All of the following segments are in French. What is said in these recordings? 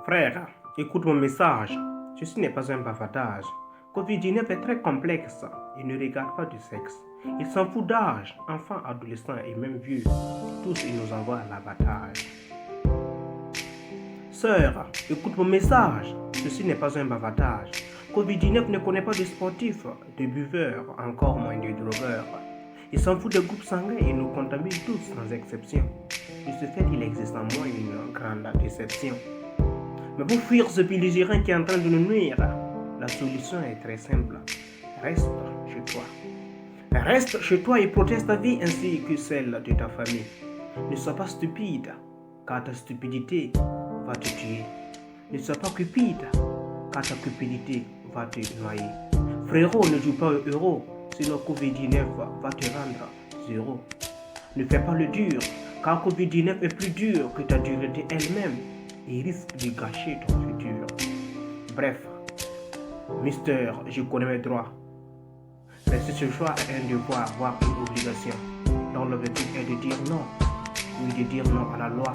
Frère, écoute mon message. Ceci n'est pas un bavardage. Covid-19 est très complexe. Il ne regarde pas du sexe. Il s'en fout d'âge, enfants, adolescents et même vieux. Tous, ils nous envoient à l'abattage. Sœur, écoute mon message. Ceci n'est pas un bavardage. Covid-19 ne connaît pas de sportifs, de buveurs, encore moins de drogueurs. Il s'en fout des groupes sanguins et nous contamine tous sans exception. De ce fait, il existe en moi une grande déception. Mais pour fuir ce belligérant qui est en train de nous nuire, la solution est très simple. Reste chez toi. Reste chez toi et protège ta vie ainsi que celle de ta famille. Ne sois pas stupide, car ta stupidité va te tuer. Ne sois pas cupide, car ta cupidité va te noyer. Frérot, ne joue pas au héros, sinon Covid-19 va te rendre zéro. Ne fais pas le dur, car Covid-19 est plus dur que ta dureté elle-même et risque de gâcher ton futur. Bref, mister, je connais mes droits. Mais ce choix est un devoir, voire une obligation. Donc l'objectif est de dire non. Oui, de dire non à la loi,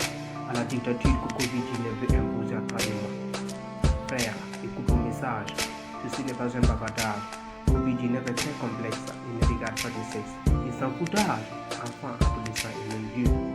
à la dictature que Covid-19 veut imposer à travers moi. Frère, écoute mon message. Ceci n'est pas un bavardage. Covid-19 est très complexe. Il ne regarde pas de sexe. Il s'en fout d'âge, enfants, adolescents et même vieux.